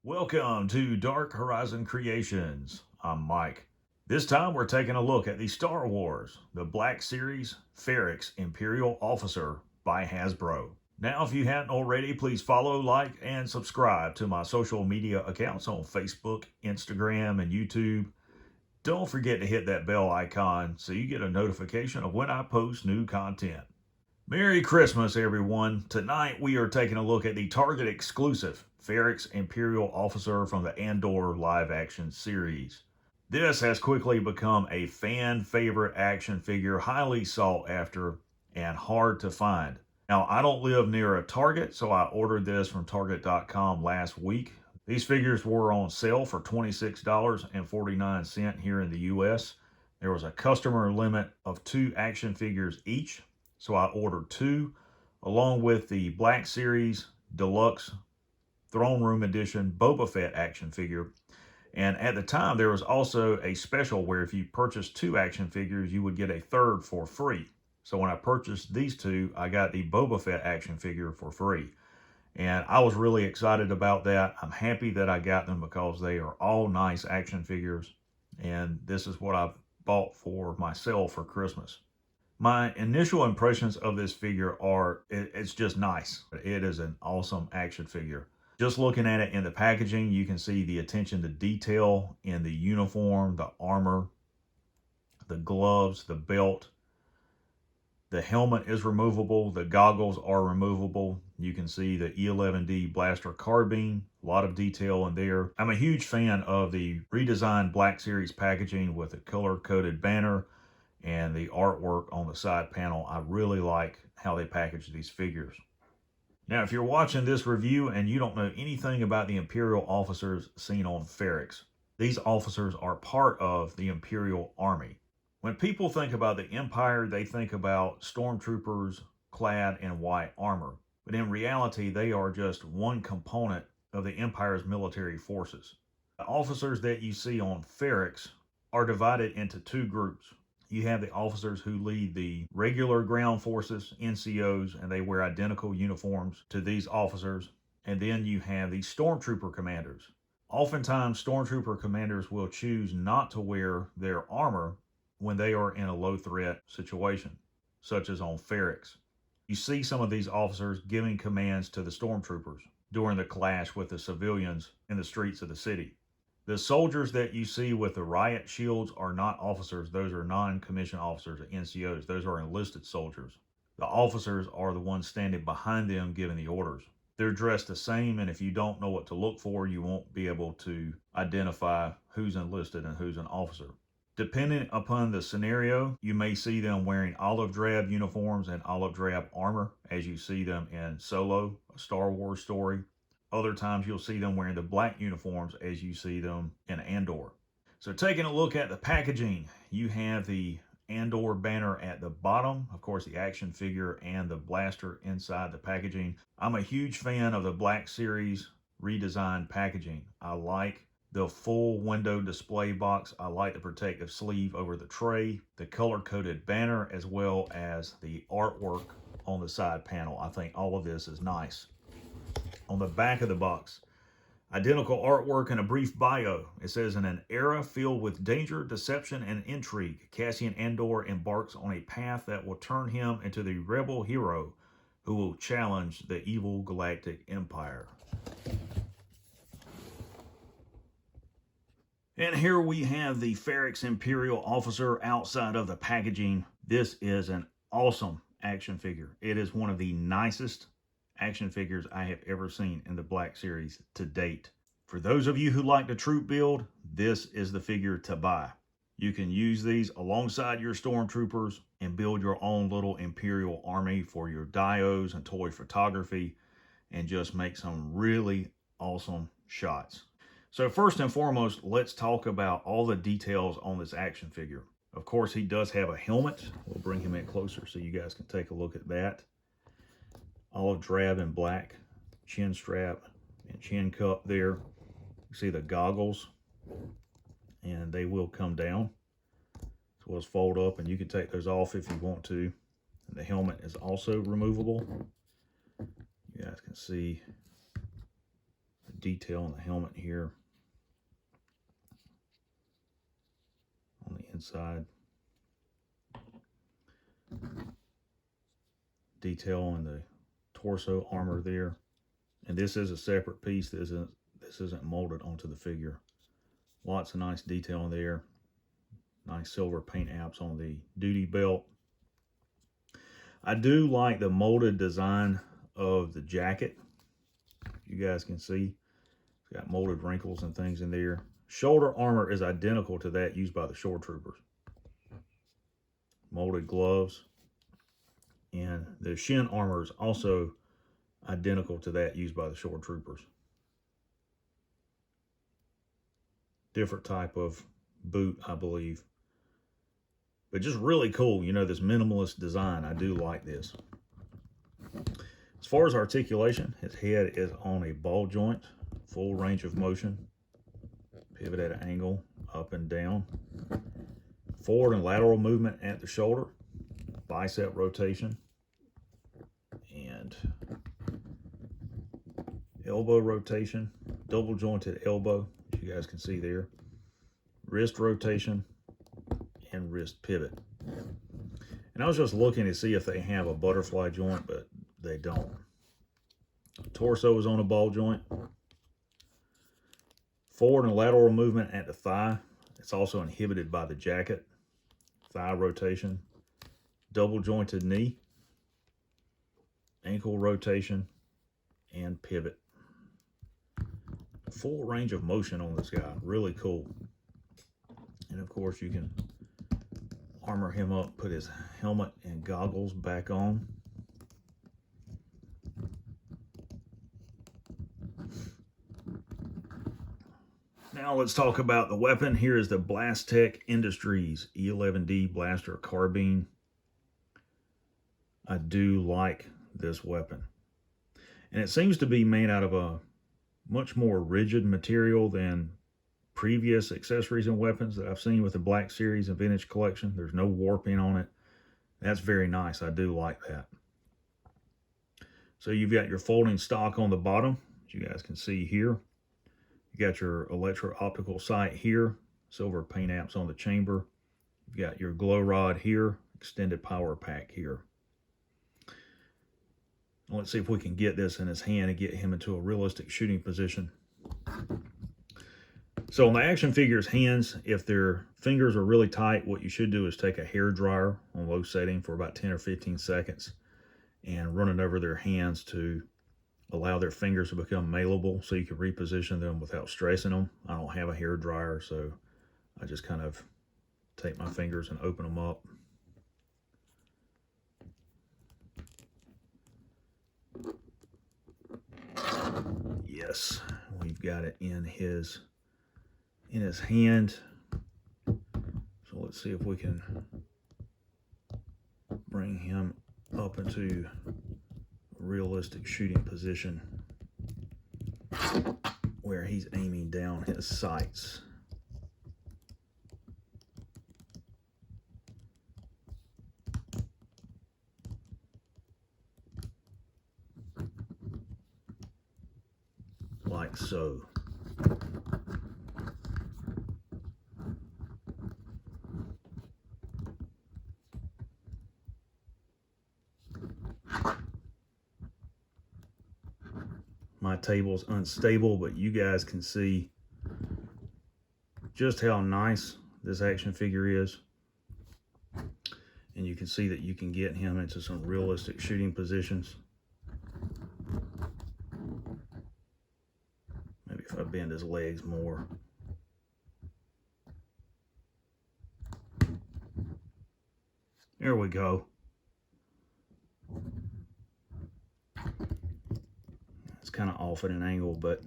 Welcome to Dark Horizon Creations. I'm Mike. This time we're taking a look at the Star Wars, the Black Series Ferrix Imperial Officer by Hasbro. Now, if you hadn't already, please follow, like, and subscribe to my social media accounts on Facebook, Instagram, and YouTube. Don't forget to hit that bell icon so you get a notification of when I post new content. Merry Christmas, everyone. Tonight we are taking a look at the Target exclusive Ferrix Imperial Officer from the Andor live action series. This has quickly become a fan favorite action figure, highly sought after and hard to find. Now, I don't live near a Target, so I ordered this from Target.com last week. These figures were on sale for $26.49 here in the US. There was a customer limit of 2 action figures each. So I ordered 2, along with the Black Series Deluxe Throne Room Edition Boba Fett action figure. And at the time, there was also a special where if you purchased 2 action figures, you would get a third for free. So when I purchased these 2, I got the Boba Fett action figure for free. And I was really excited about that. I'm happy that I got them because they are all nice action figures. And this is what I've bought for myself for Christmas. My initial impressions of this figure are, it's just nice. It is an awesome action figure. Just looking at it in the packaging, you can see the attention to detail in the uniform, the armor, the gloves, the belt. The helmet is removable. The goggles are removable. You can see the E11D blaster carbine. A lot of detail in there. I'm a huge fan of the redesigned Black Series packaging with the color-coded banner and the artwork on the side panel. I really like how they package these figures. Now, if you're watching this review and you don't know anything about the Imperial officers seen on Ferrix, these officers are part of the Imperial Army. When people think about the Empire, they think about stormtroopers clad in white armor. But in reality, they are just one component of the Empire's military forces. The officers that you see on Ferrix are divided into 2 groups. You have the officers who lead the regular ground forces, NCOs, and they wear identical uniforms to these officers. And then you have the stormtrooper commanders. Oftentimes, stormtrooper commanders will choose not to wear their armor when they are in a low threat situation, such as on Ferrix. You see some of these officers giving commands to the stormtroopers during the clash with the civilians in the streets of the city. The soldiers that you see with the riot shields are not officers. Those are non-commissioned officers, or NCOs. Those are enlisted soldiers. The officers are the ones standing behind them giving the orders. They're dressed the same, and if you don't know what to look for, you won't be able to identify who's enlisted and who's an officer. Depending upon the scenario, you may see them wearing olive drab uniforms and olive drab armor, as you see them in Solo, a Star Wars story. Other times you'll see them wearing the black uniforms as you see them in Andor. So taking a look at the packaging, you have the Andor banner at the bottom, of course the action figure and the blaster inside the packaging. I'm a huge fan of the Black Series redesigned packaging. I like the full window display box. I like the protective sleeve over the tray, the color-coded banner, as well as the artwork on the side panel. I think all of this is nice. On the back of the box, identical artwork and a brief bio. It says, in an era filled with danger, deception, and intrigue, Cassian Andor embarks on a path that will turn him into the rebel hero who will challenge the evil galactic empire. And here we have the Ferrix Imperial Officer outside of the packaging. This is an awesome action figure. It is one of the nicest action figures I have ever seen in the Black Series to date. For those of you who like the troop build, this is the figure to buy. You can use these alongside your stormtroopers and build your own little Imperial army for your dios and toy photography and just make some really awesome shots. So first and foremost, let's talk about all the details on this action figure. Of course, he does have a helmet. We'll bring him in closer so you guys can take a look at that. Olive drab and black chin strap and chin cup there. You see the goggles, and they will come down. So let's fold up, and you can take those off if you want to. And the helmet is also removable. You guys can see the detail on the helmet here. On the inside. Detail on the torso armor there. And this is a separate piece. This isn't molded onto the figure. Lots of nice detail in there. Nice silver paint apps on the duty belt. I do like the molded design of the jacket. You guys can see it's got molded wrinkles and things in there. Shoulder armor is identical to that used by the shore troopers. Molded gloves. And the shin armor is also identical to that used by the shore troopers. Different type of boot, I believe. But just really cool, you know, this minimalist design. I do like this. As far as articulation, his head is on a ball joint, full range of motion, pivot at an angle, up and down, forward and lateral movement at the shoulder, bicep rotation, and elbow rotation, double jointed elbow, as you guys can see there, wrist rotation, and wrist pivot. And I was just looking to see if they have a butterfly joint, but they don't. Torso is on a ball joint. Forward and lateral movement at the thigh. It's also inhibited by the jacket. Thigh rotation. Double jointed knee. Ankle rotation. And pivot. Full range of motion on this guy. Really cool. And of course you can armor him up, put his helmet and goggles back on. Now let's talk about the weapon. Here is the Blastech Industries E11D Blaster Carbine. I do like this weapon. And it seems to be made out of a much more rigid material than previous accessories and weapons that I've seen with the Black Series and Vintage Collection. There's no warping on it. That's very nice. I do like that. So you've got your folding stock on the bottom, as you guys can see here. You got your electro-optical sight here, silver paint apps on the chamber. You've got your glow rod here, extended power pack here. Let's see if we can get this in his hand and get him into a realistic shooting position. So on the action figure's hands, if their fingers are really tight, what you should do is take a hair dryer on low setting for about 10 or 15 seconds and run it over their hands to allow their fingers to become malleable so you can reposition them without stressing them. I don't have a hair dryer, so I just kind of take my fingers and open them up. Yes, we've got it in his hand. So let's see if we can bring him up into a realistic shooting position where he's aiming down his sights. Like so. My table's unstable, but you guys can see just how nice this action figure is. And you can see that you can get him into some realistic shooting positions. Maybe if I bend his legs more. There we go. It's kind of off at an angle, but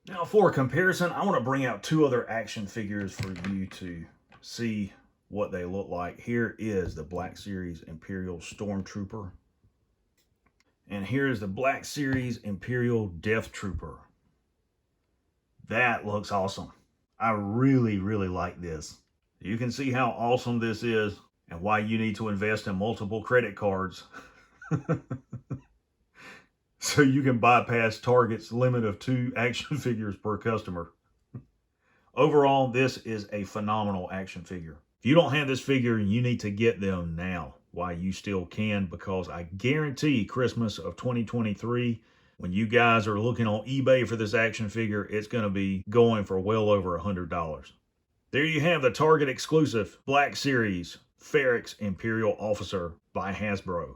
now for comparison, I want to bring out two other action figures for you to see what they look like. Here is the Black Series Imperial Stormtrooper. And here is the Black Series Imperial Death Trooper. That looks awesome. I really, really like this. You can see how awesome this is and why you need to invest in multiple credit cards. so you can bypass Target's limit of 2 action figures per customer. Overall, this is a phenomenal action figure. If you don't have this figure, you need to get them now while you still can, because I guarantee Christmas of 2023, when you guys are looking on eBay for this action figure, it's going to be going for well over $100. There you have the Target exclusive Black Series Ferrix Imperial Officer by Hasbro.